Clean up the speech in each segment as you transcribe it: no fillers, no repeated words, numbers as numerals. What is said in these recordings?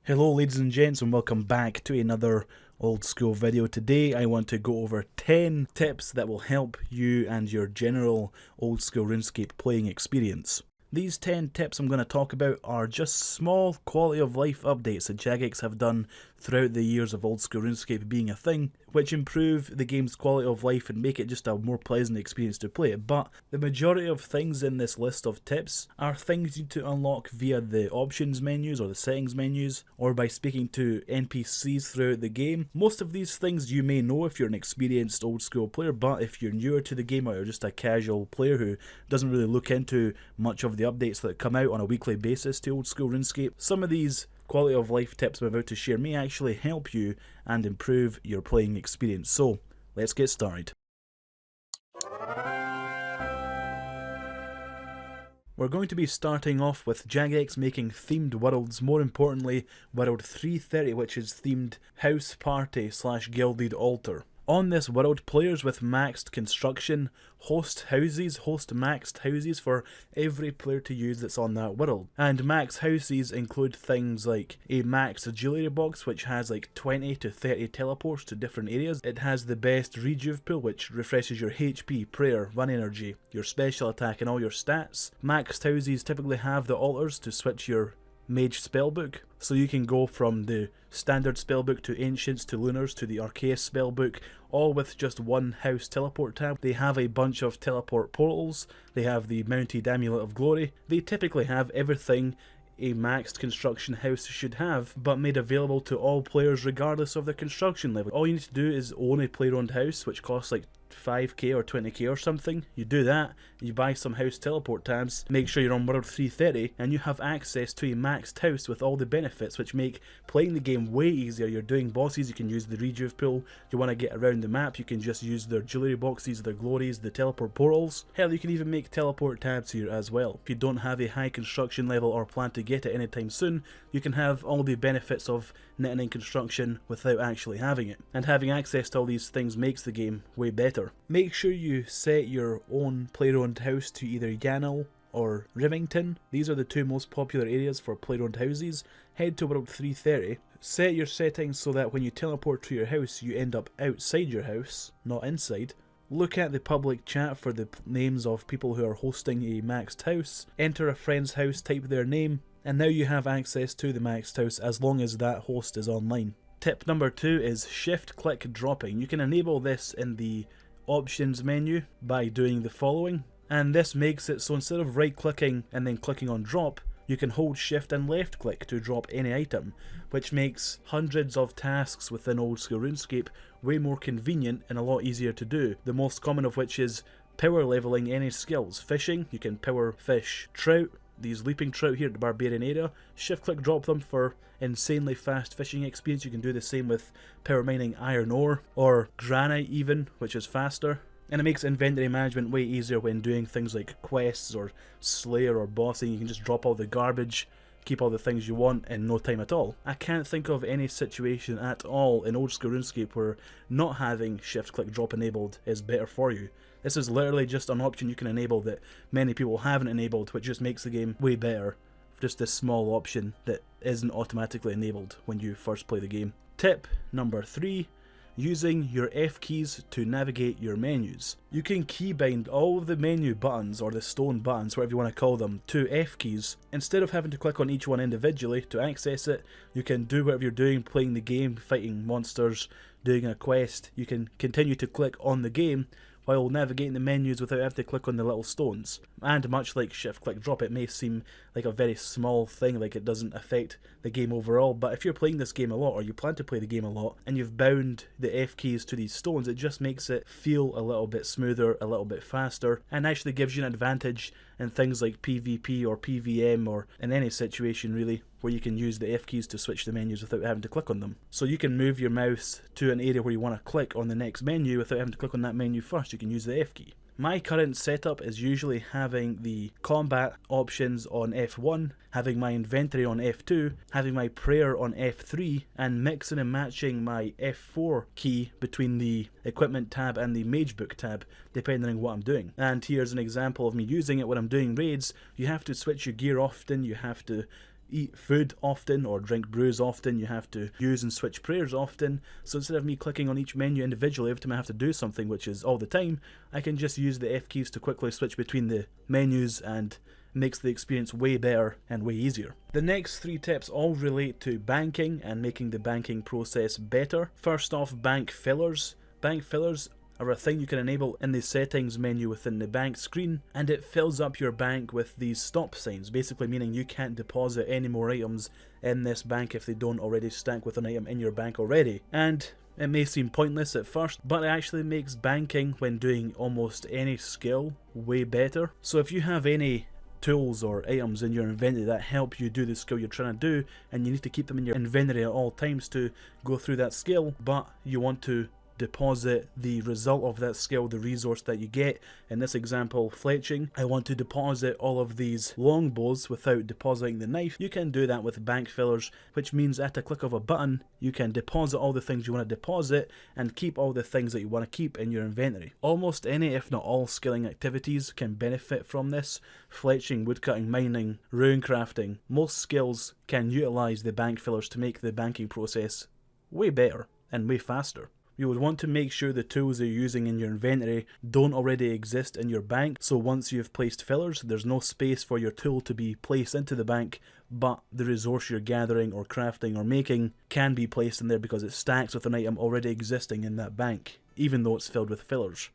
Hello ladies and gents, and welcome back to another old school video. Today I want to go over 10 tips that will help you and your general old school RuneScape playing experience. These 10 tips I'm going to talk about are just small quality of life updates that Jagex have done throughout the years of old school RuneScape being a thing, which improve the game's quality of life and make it just a more pleasant experience to play it. But the majority of things in this list of tips are things you need to unlock via the options menus or the settings menus, or by speaking to NPCs throughout the game. Most of these things you may know if you're an experienced old school player, but if you're newer to the game or you're just a casual player who doesn't really look into much of the updates that come out on a weekly basis to old school RuneScape, some of these quality of life tips I'm about to share may actually help you and improve your playing experience. So let's get started. We're going to be starting off with Jagex making themed worlds, more importantly World 330, which is themed House Party / Gilded Altar. On this world, players with maxed construction host maxed houses for every player to use that's on that world. And max houses include things like a max agility box, which has like 20 to 30 teleports to different areas. It has the best rejuve pool, which refreshes your HP, prayer, run energy, your special attack and all your stats. Maxed houses typically have the altars to switch your mage spellbook, so you can go from the standard spellbook to ancients to lunars to the arceus spellbook, all with just one house teleport tab. They have a bunch of teleport portals, they have the mounted amulet of glory. They typically have everything a maxed construction house should have, but made available to all players regardless of their construction level. All you need to do is own a player-owned house, which costs like 5k or 20k or something. You do that, you buy some house teleport tabs, make sure you're on World 330, and you have access to a maxed house with all the benefits, which make playing the game way easier. You're doing bosses, you can use the rejuve pool. You want to get around the map, you can just use their jewelry boxes, their glories, the teleport portals. Hell, you can even make teleport tabs here as well. If you don't have a high construction level or plan to get it anytime soon, you can have all the benefits of netting in construction without actually having it. And having access to all these things makes the game way better. Make sure you set your own player-owned house to either Yanel or Rivington. These are the two most popular areas for player-owned houses. Head to World 330. Set your settings so that when you teleport to your house, you end up outside your house, not inside. Look at the public chat for the names of people who are hosting a maxed house. Enter a friend's house, type their name, and now you have access to the maxed house as long as that host is online. Tip number 2 is shift-click dropping. You can enable this in the options menu by doing the following, and this makes it so instead of right clicking and then clicking on drop, you can hold shift and left click to drop any item, which makes hundreds of tasks within old school RuneScape way more convenient and a lot easier to do, the most common of which is power leveling any skills. Fishing, you can power fish trout, these leaping trout here at the barbarian area, shift click drop them for insanely fast fishing experience. You can do the same with power mining iron ore or granite even, which is faster. And it makes inventory management way easier when doing things like quests or slayer or bossing. You can just drop all the garbage, keep all the things you want in no time at all. I can't think of any situation at all in old school RuneScape where not having shift click drop enabled is better for you. This is literally just an option you can enable that many people haven't enabled, which just makes the game way better. Just this small option that isn't automatically enabled when you first play the game. Tip number 3. Using your F keys to navigate your menus. You can keybind all of the menu buttons, or the stone buttons, whatever you want to call them, to F keys. Instead of having to click on each one individually to access it, you can do whatever you're doing, playing the game, fighting monsters, doing a quest. You can continue to click on the game while navigating the menus without having to click on the little stones. And much like shift click drop, it may seem like a very small thing, like it doesn't affect the game overall, but if you're playing this game a lot, or you plan to play the game a lot, and you've bound the F keys to these stones, it just makes it feel a little bit smoother, a little bit faster, and actually gives you an advantage in things like PvP or PvM, or in any situation really, where you can use the F keys to switch the menus without having to click on them. So you can move your mouse to an area where you want to click on the next menu without having to click on that menu first. You can use the F key. My current setup is usually having the combat options on F1, having my inventory on F2, having my prayer on F3, and mixing and matching my F4 key between the equipment tab and the mage book tab, depending on what I'm doing. And here's an example of me using it when I'm doing raids. You have to switch your gear often, you have to eat food often or drink brews often, you have to use and switch prayers often. So instead of me clicking on each menu individually every time I have to do something, which is all the time, I can just use the F keys to quickly switch between the menus, and makes the experience way better and way easier. The next 3 tips all relate to banking and making the banking process better. First off, bank fillers. Bank fillers are a thing you can enable in the settings menu within the bank screen, and it fills up your bank with these stop signs, basically meaning you can't deposit any more items in this bank if they don't already stack with an item in your bank already. And it may seem pointless at first, but it actually makes banking when doing almost any skill way better. So if you have any tools or items in your inventory that help you do the skill you're trying to do, and you need to keep them in your inventory at all times to go through that skill, but you want to deposit the result of that skill, the resource that you get. In this example, fletching, I want to deposit all of these longbows without depositing the knife. You can do that with bank fillers, which means at a click of a button you can deposit all the things you want to deposit and keep all the things that you want to keep in your inventory. Almost any, if not all, skilling activities can benefit from this. Fletching, woodcutting, mining, rune crafting, most skills can utilize the bank fillers to make the banking process way better and way faster. You would want to make sure the tools you're using in your inventory don't already exist in your bank, so once you've placed fillers, there's no space for your tool to be placed into the bank, but the resource you're gathering or crafting or making can be placed in there because it stacks with an item already existing in that bank, even though it's filled with fillers.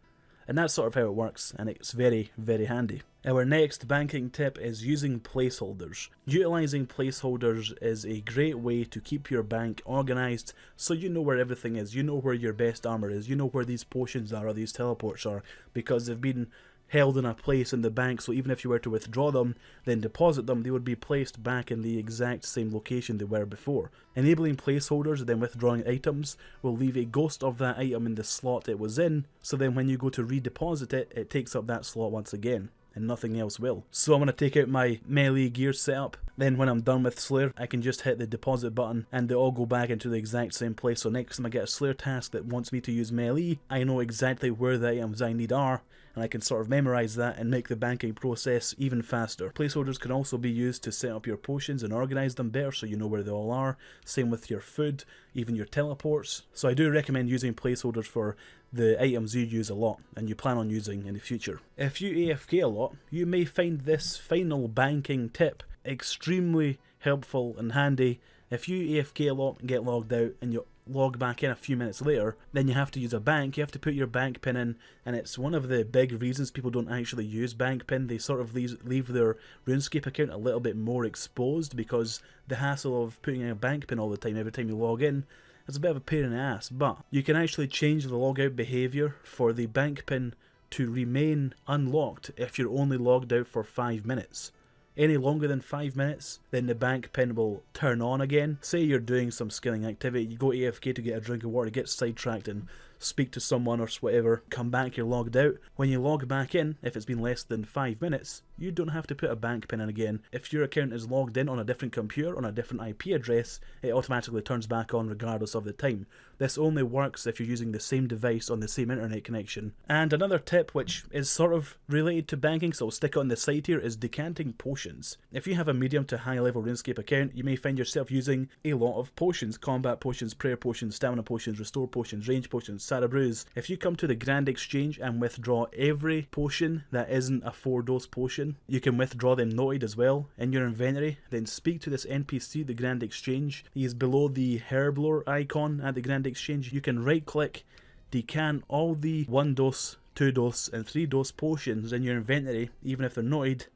And that's sort of how it works, and it's very, very handy. Our next banking tip is using placeholders. Utilizing placeholders is a great way to keep your bank organized so you know where everything is, you know where your best armor is, you know where these potions are or these teleports are, because they've been held in a place in the bank, so even if you were to withdraw them, then deposit them, they would be placed back in the exact same location they were before. Enabling placeholders, then withdrawing items, will leave a ghost of that item in the slot it was in, so then when you go to redeposit it, it takes up that slot once again, and nothing else will. So I'm going to take out my melee gear setup, then when I'm done with Slayer, I can just hit the deposit button and they all go back into the exact same place. So next time I get a Slayer task that wants me to use melee, I know exactly where the items I need are, and I can sort of memorize that and make the banking process even faster. Placeholders can also be used to set up your potions and organize them better so you know where they all are. Same with your food, even your teleports. So I do recommend using placeholders for the items you use a lot and you plan on using in the future. If you AFK a lot, you may find this final banking tip extremely helpful and handy. If you AFK a lot and get logged out and you log back in a few minutes later, then you have to use a bank, you have to put your bank pin in, and it's one of the big reasons people don't actually use bank pin. They sort of leave their RuneScape account a little bit more exposed because the hassle of putting in a bank pin all the time every time you log in, it's a bit of a pain in the ass. But you can actually change the logout behaviour for the bank pin to remain unlocked if you're only logged out for 5 minutes. Any longer than 5 minutes, then the bank pin will turn on again. Say you're doing some skilling activity, you go AFK to get a drink of water, get sidetracked and speak to someone or whatever, come back, you're logged out. When you log back in, if it's been less than 5 minutes, you don't have to put a bank pin in again. If your account is logged in on a different computer, on a different IP address, it automatically turns back on regardless of the time. This only works if you're using the same device on the same internet connection. And another tip, which is sort of related to banking, so I'll stick it on the side here, is decanting potions. If you have a medium to high level RuneScape account, you may find yourself using a lot of potions. Combat potions, prayer potions, stamina potions, restore potions, range potions, Sarah Brews. If you come to the Grand Exchange and withdraw every potion that isn't a 4-dose potion, you can withdraw them noted as well in your inventory, then speak to this NPC, the Grand Exchange. He is below the Herblore icon at the Grand Exchange. You can right click, decant all the 1-dose, 2-dose and 3-dose potions in your inventory, even if they're noted,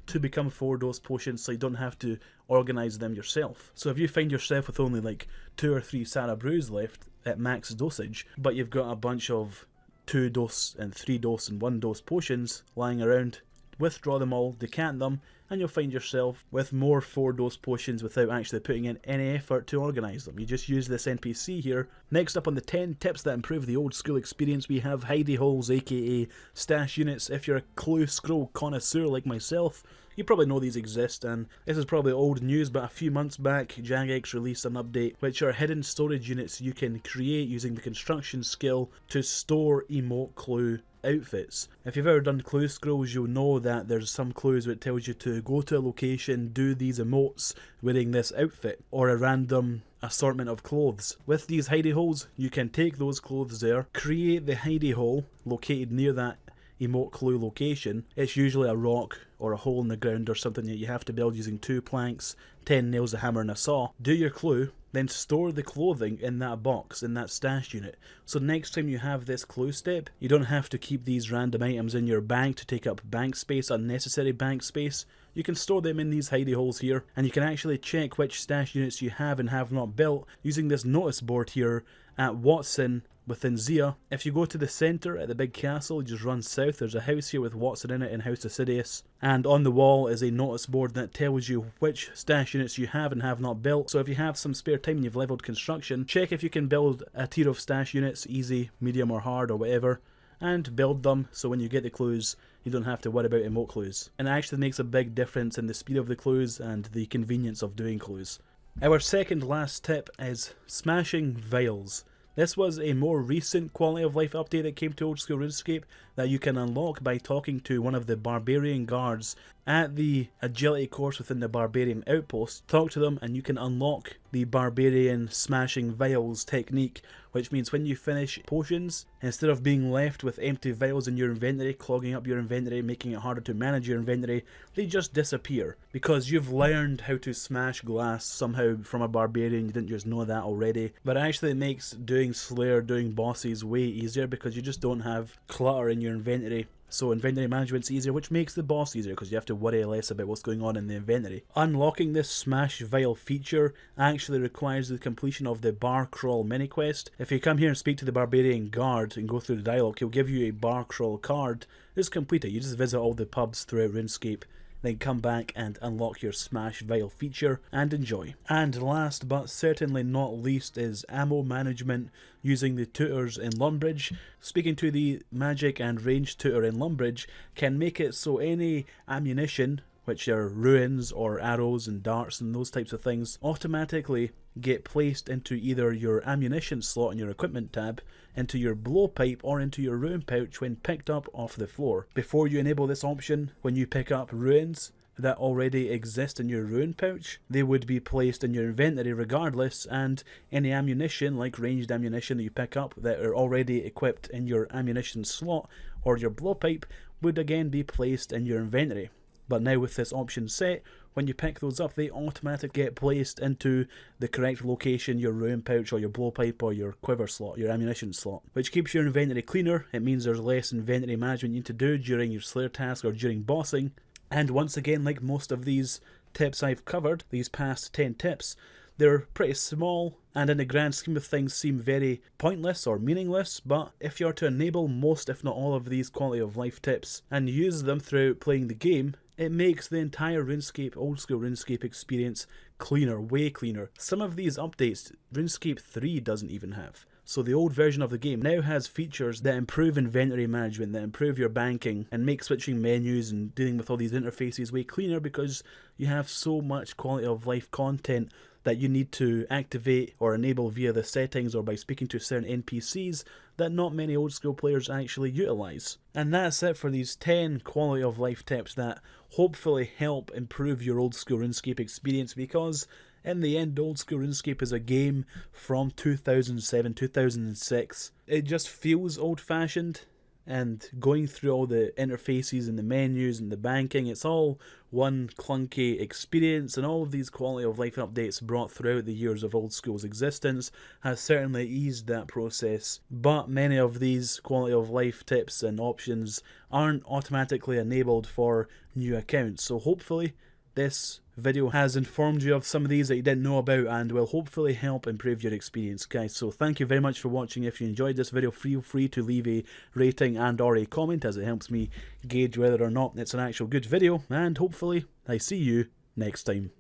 to become 4-dose potions so you don't have to organize them yourself. So if you find yourself with only like 2 or 3 Sarah Brews left at max dosage, but you've got a bunch of 2-dose and 3-dose and 1-dose potions lying around, withdraw them all, decant them, and you'll find yourself with more 4-dose potions without actually putting in any effort to organise them. You just use this NPC here. Next up on the 10 tips that improve the old school experience, we have hidey holes, aka stash units. If you're a clue scroll connoisseur like myself, You probably know these exist, and this is probably old news, but a few months back Jagex released an update which are hidden storage units you can create using the construction skill to store emote clue outfits. If you've ever done clue scrolls, you'll know that there's some clues where it tells you to go to a location, do these emotes wearing this outfit, or a random assortment of clothes. With these hidey holes, you can take those clothes there, create the hidey hole located near that emote clue location. It's usually a rock or a hole in the ground or something that you have to build using 2 planks, 10 nails, a hammer and a saw. Do your clue, then store the clothing in that box, in that stash unit. So next time you have this clue step, you don't have to keep these random items in your bank to take up bank space, unnecessary bank space. You can store them in these hidey holes here, and you can actually check which stash units you have and have not built using this notice board here at Watson within Zia. If you go to the centre at the big castle, you just run south, there's a house here with Watson in it in House Assidious, and on the wall is a notice board that tells you which stash units you have and have not built. So if you have some spare time and you've leveled construction, check if you can build a tier of stash units, easy, medium or hard or whatever, and build them so when you get the clues you don't have to worry about emote clues. And it actually makes a big difference in the speed of the clues and the convenience of doing clues. Our second last tip is smashing vials. This was a more recent quality of life update that came to old school RuneScape that you can unlock by talking to one of the barbarian guards at the agility course within the barbarian outpost. Talk to them and you can unlock the barbarian smashing vials technique, which means when you finish potions, instead of being left with empty vials in your inventory, clogging up your inventory, making it harder to manage your inventory, they just disappear because you've learned how to smash glass somehow from a barbarian. You didn't just know that already, but actually it makes doing Slayer, doing bosses way easier because you just don't have clutter in your inventory. So inventory management's easier, which makes the boss easier because you have to worry less about what's going on in the inventory. Unlocking this Smash Vial feature actually requires the completion of the Bar Crawl mini quest. If you come here and speak to the Barbarian Guard and go through the dialogue, he'll give you a Bar Crawl card. Just complete it. You just visit all the pubs throughout RuneScape, then come back and unlock your Smash Vial feature and enjoy. And last but certainly not least is ammo management using the tutors in Lumbridge. Speaking to the magic and range tutor in Lumbridge can make it so any ammunition, which are ruins or arrows and darts and those types of things, automatically get placed into either your ammunition slot in your equipment tab, into your blowpipe or into your rune pouch when picked up off the floor. Before you enable this option, when you pick up runes that already exist in your rune pouch, they would be placed in your inventory regardless, and any ammunition like ranged ammunition that you pick up that are already equipped in your ammunition slot or your blowpipe would again be placed in your inventory. But now with this option set, when you pick those up, they automatically get placed into the correct location, your rune pouch or your blowpipe or your quiver slot, your ammunition slot, which keeps your inventory cleaner. It means there's less inventory management you need to do during your Slayer task or during bossing. And once again, like most of these tips I've covered, these past 10 tips, they're pretty small and in the grand scheme of things seem very pointless or meaningless, but if you're to enable most if not all of these quality of life tips and use them throughout playing the game, it makes the entire RuneScape, old school RuneScape experience cleaner, way cleaner. Some of these updates RuneScape 3 doesn't even have. So the old version of the game now has features that improve inventory management, that improve your banking, and make switching menus and dealing with all these interfaces way cleaner because you have so much quality of life content that you need to activate or enable via the settings or by speaking to certain NPCs that not many old school players actually utilise. And that's it for these 10 quality of life tips that hopefully help improve your old school RuneScape experience, because in the end, old school RuneScape is a game from 2007, 2006. It just feels old-fashioned, and going through all the interfaces and the menus and the banking, it's all one clunky experience, and all of these quality of life updates brought throughout the years of old school's existence has certainly eased that process. But many of these quality of life tips and options aren't automatically enabled for new accounts, so hopefully this video has informed you of some of these that you didn't know about and will hopefully help improve your experience, guys. So thank you very much for watching. If you enjoyed this video, feel free to leave a rating and or a comment, as it helps me gauge whether or not it's an actual good video, and hopefully I see you next time.